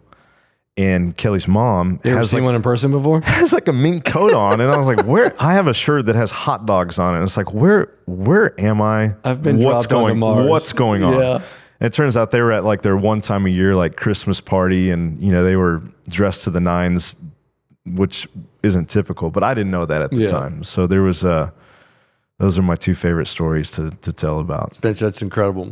And Kelly's mom You ever seen one in person before? has like a mink coat on. And I was like, where? I have a shirt that has hot dogs on it. And it's like, where am I? I've been dropped onto Mars. What's going on? Yeah. And it turns out they were at like their one time a year, like Christmas party. And, they were dressed to the nines, which isn't typical, but I didn't know that at the time. So there was those are my two favorite stories to tell about. Spencer, that's incredible.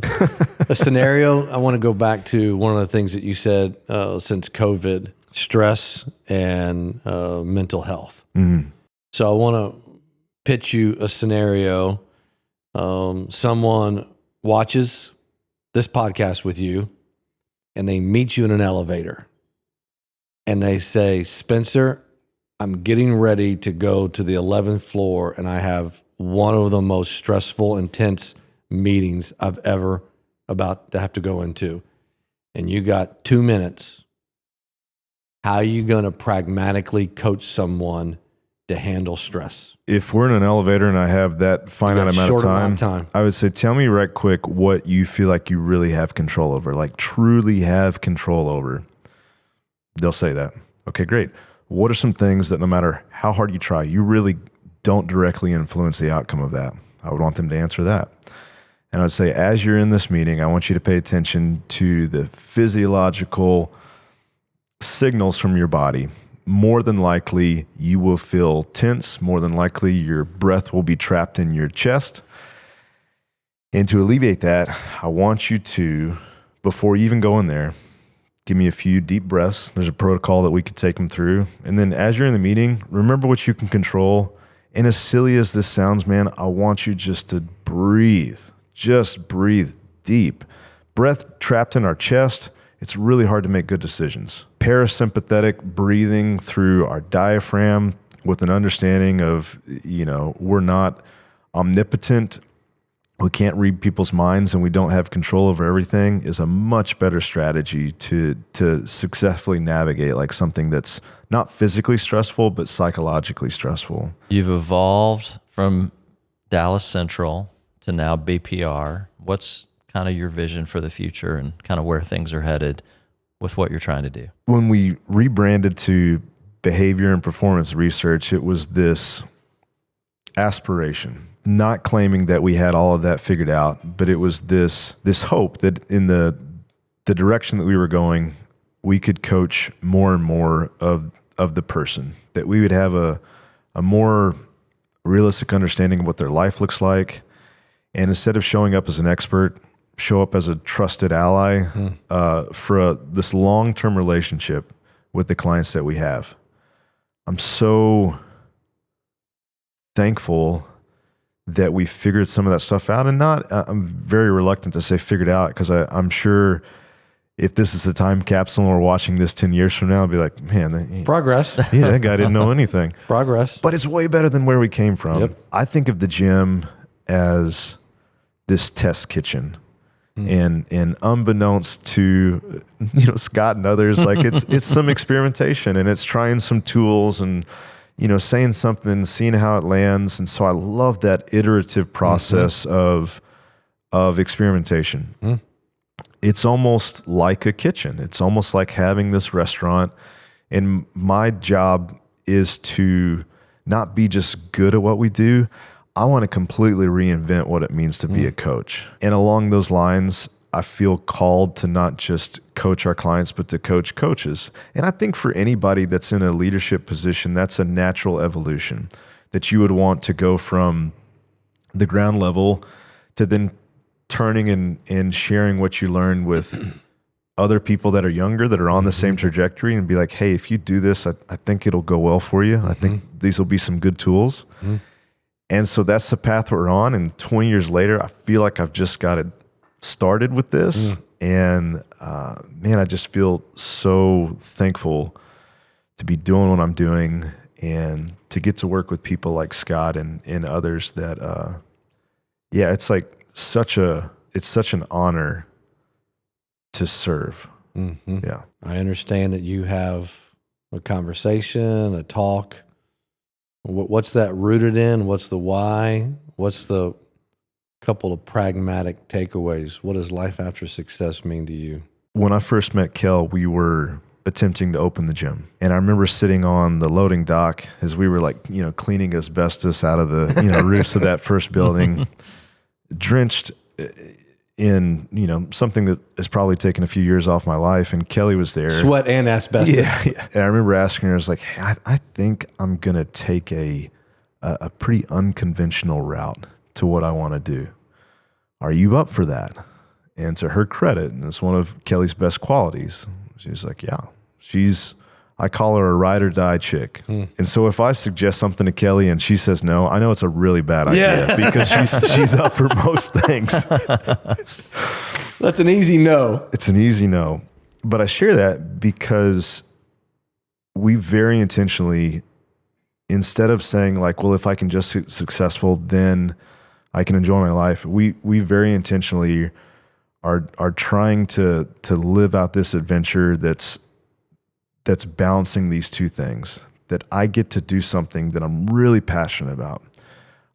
A scenario, I want to go back to one of the things that you said since COVID, stress and mental health. Mm-hmm. So I want to pitch you a scenario. Someone watches this podcast with you and they meet you in an elevator and they say, Spencer, I'm getting ready to go to the 11th floor and I have one of the most stressful, intense meetings I've ever about to have to go into. And you got 2 minutes. How are you going to pragmatically coach someone to handle stress? If we're in an elevator and I have that finite amount of time, I would say, tell me right quick what you feel like you really have control over, like truly have control over. They'll say that. Okay, great. What are some things that no matter how hard you try, you really don't directly influence the outcome of that? I would want them to answer that. And I would say, as you're in this meeting, I want you to pay attention to the physiological signals from your body. More than likely, you will feel tense. More than likely, your breath will be trapped in your chest. And to alleviate that, I want you to, before you even go in there, give me a few deep breaths. There's a protocol that we could take them through. And then as you're in the meeting, remember what you can control. And as silly as this sounds, man, I want you just to breathe. Just breathe deep. Breath trapped in our chest, it's really hard to make good decisions. Parasympathetic breathing through our diaphragm with an understanding of, we're not omnipotent. We can't read people's minds and we don't have control over everything is a much better strategy to successfully navigate like something that's not physically stressful, but psychologically stressful. You've evolved from Dallas Central to now BPR. What's kind of your vision for the future and kind of where things are headed with what you're trying to do? When we rebranded to behavior and performance research, it was this aspiration. Not claiming that we had all of that figured out, but it was this hope that in the direction that we were going, we could coach more and more of the person, that we would have a more realistic understanding of what their life looks like. And instead of showing up as an expert, show up as a trusted ally for this long-term relationship with the clients that we have. I'm so thankful that we figured some of that stuff out, and I'm very reluctant to say figured out because I'm sure if this is a time capsule and we're watching this 10 years from now, I'll be like, man, Progress. Yeah, that guy didn't know anything. Progress. But it's way better than where we came from. Yep. I think of the gym as this test kitchen. And unbeknownst to Scott and others, like it's some experimentation and it's trying some tools and saying something, seeing how it lands. And so I love that iterative process of experimentation. It's almost like a kitchen. It's almost like having this restaurant. And my job is to not be just good at what we do. I want to completely reinvent what it means to be a coach. And along those lines, I feel called to not just coach our clients, but to coach coaches. And I think for anybody that's in a leadership position, that's a natural evolution, that you would want to go from the ground level to then turning and sharing what you learned with other people that are younger, that are on the same trajectory, and be like, hey, if you do this, I think it'll go well for you. I think these will be some good tools. And so that's the path we're on. And 20 years later, I feel like I've just got it started with this. And man, I just feel so thankful to be doing what I'm doing and to get to work with people like Scott and others that, it's like it's such an honor to serve. Mm-hmm. Yeah. I understand that you have a conversation, a talk. What's that rooted in? What's the why? What's the couple of pragmatic takeaways? What does life after success mean to you? When I first met Kel, we were attempting to open the gym. And I remember sitting on the loading dock as we were like, cleaning asbestos out of the, roofs of that first building, drenched in, something that has probably taken a few years off my life. And Kelly was there. Sweat and asbestos. Yeah. And I remember asking her, I was like, hey, I think I'm going to take a pretty unconventional route to what I want to do. Are you up for that? And to her credit, and it's one of Kelly's best qualities, she's like, yeah, I call her a ride or die chick. And so if I suggest something to Kelly and she says no, I know it's a really bad idea because she's up for most things. That's an easy no. It's an easy no. But I share that because we very intentionally, instead of saying like, well, if I can just get successful, then I can enjoy my life, we very intentionally are trying to live out this adventure that's balancing these two things, that I get to do something that I'm really passionate about.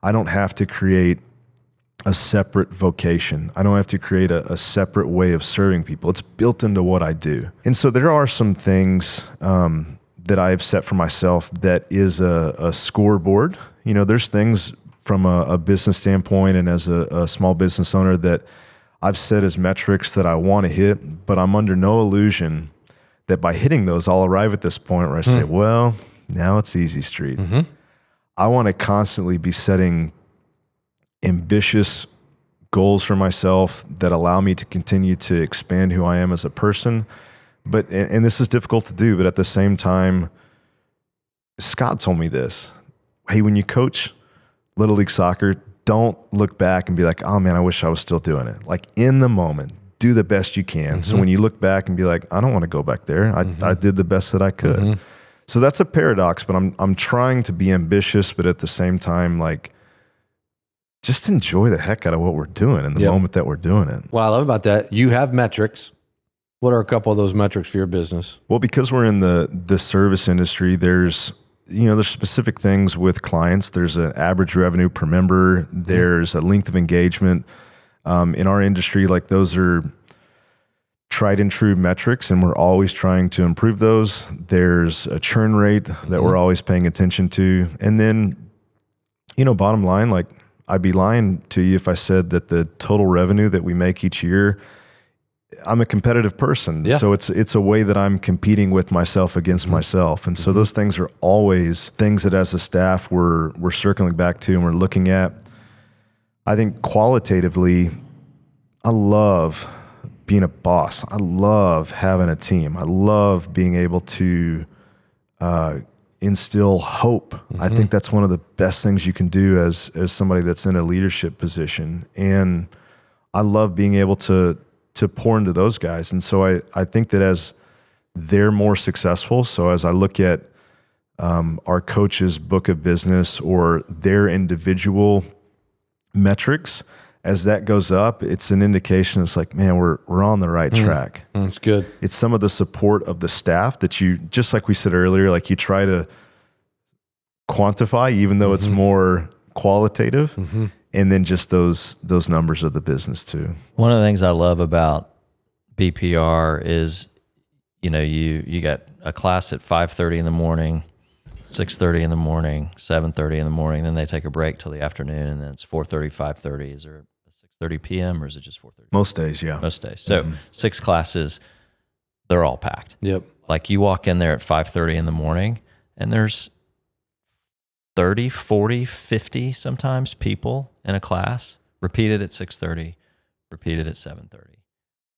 I don't have to create a separate vocation. I don't have to create a separate way of serving people. It's built into what I do. And so there are some things that I have set for myself that is a scoreboard. There's things from a business standpoint and as a small business owner that I've set as metrics that I want to hit, but I'm under no illusion that by hitting those, I'll arrive at this point where I say, well, now it's easy street. Mm-hmm. I want to constantly be setting ambitious goals for myself that allow me to continue to expand who I am as a person. But, and this is difficult to do, but at the same time, Scott told me this. Hey, when you coach Little League soccer, don't look back and be like, oh man, I wish I was still doing it. Like in the moment, do the best you can. Mm-hmm. So when you look back and be like, I don't want to go back there. I did the best that I could. Mm-hmm. So that's a paradox, but I'm trying to be ambitious, but at the same time, like, just enjoy the heck out of what we're doing in the moment that we're doing it. What I love about that, you have metrics. What are a couple of those metrics for your business? Well, because we're in the service industry, there's specific things with clients. There's an average revenue per member. There's a length of engagement. In our industry, like those are tried and true metrics, and we're always trying to improve those. There's a churn rate that we're always paying attention to. And then, bottom line, like I'd be lying to you if I said that the total revenue that we make each year, I'm a competitive person. Yeah. So it's a way that I'm competing with myself against myself. And so those things are always things that as a staff we're circling back to and we're looking at. I think qualitatively, I love being a boss. I love having a team. I love being able to instill hope. I think that's one of the best things you can do as somebody that's in a leadership position. And I love being able to pour into those guys. And so I think that as they're more successful, so as I look at our coaches' book of business or their individual metrics, as that goes up, it's an indication. It's like, man, we're on the right track. That's good. It's some of the support of the staff that you, just like we said earlier, like you try to quantify, even though it's more qualitative. And then just those numbers of the business too. One of the things I love about BPR is, you got a class at 5:30 in the morning, 6:30 in the morning, 7:30 in the morning. Then they take a break till the afternoon, and then it's 4:30, 5:30. Is there a 6:30 p.m. or is it just 4:30? Most days, yeah. Most days. So 6 classes, they're all packed. Yep. Like you walk in there at 5:30 in the morning, and there's 30, 40, 50 sometimes people in a class, repeated at 6:30, repeated at 7:30.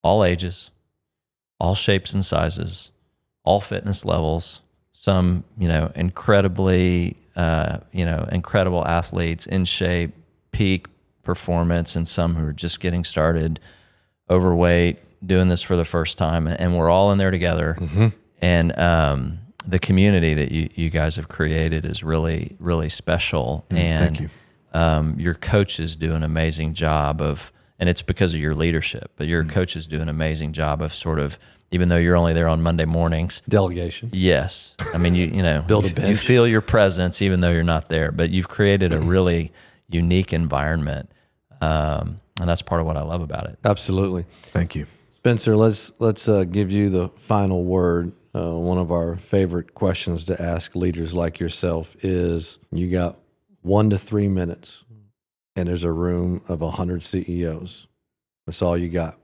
All ages, all shapes and sizes, all fitness levels, some, incredibly, incredible athletes in shape, peak performance, and some who are just getting started, overweight, doing this for the first time. And we're all in there together. And the community that you guys have created is really, really special. And thank you. Your coaches do an amazing job of, and it's because of your leadership, but your coaches do an amazing job of sort of, even though you're only there on Monday mornings. Delegation. Yes. I mean, you know, Build a you bench. feel your presence even though you're not there, but you've created a really unique environment. And that's part of what I love about it. Absolutely. Thank you. Spencer, let's give you the final word. One of our favorite questions to ask leaders like yourself is, you got 1 to 3 minutes and there's a room of 100 CEOs. That's all you got.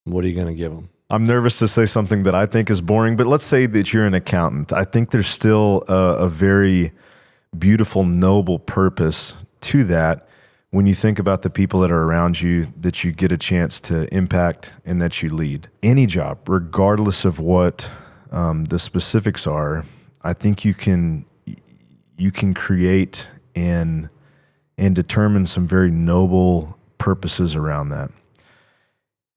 What are you going to give them? I'm nervous to say something that I think is boring, but let's say that you're an accountant. I think there's still a very beautiful, noble purpose to that when you think about the people that are around you, that you get a chance to impact and that you lead. Any job, regardless of what the specifics are, I think you can create and determine some very noble purposes around that.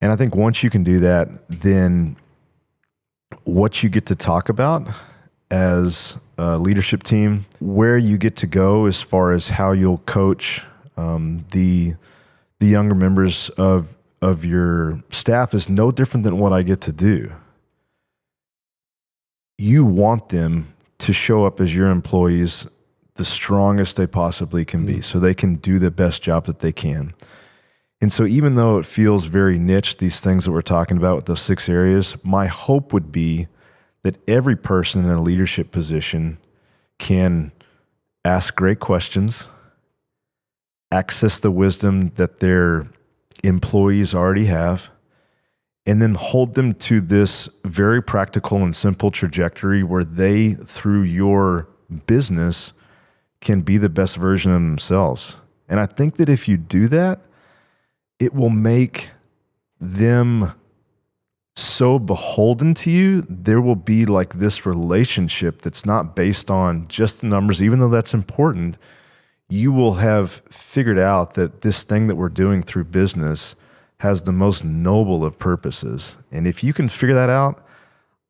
And I think once you can do that, then what you get to talk about as a leadership team, where you get to go as far as how you'll coach the younger members of your staff is no different than what I get to do. You want them to show up as your employees the strongest they possibly can be, so they can do the best job that they can. And so even though it feels very niche, these things that we're talking about with those 6 areas, my hope would be that every person in a leadership position can ask great questions, access the wisdom that their employees already have, and then hold them to this very practical and simple trajectory where they, through your business, can be the best version of themselves. And I think that if you do that, it will make them so beholden to you. There will be like this relationship that's not based on just the numbers, even though that's important. You will have figured out that this thing that we're doing through business has the most noble of purposes. And if you can figure that out,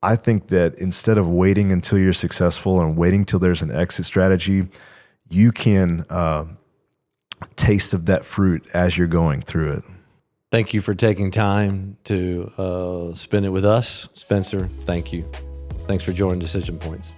I think that instead of waiting until you're successful and waiting till there's an exit strategy, you can taste of that fruit as you're going through it. Thank you for taking time to spend it with us. Spencer, thank you. Thanks for joining Decision Points.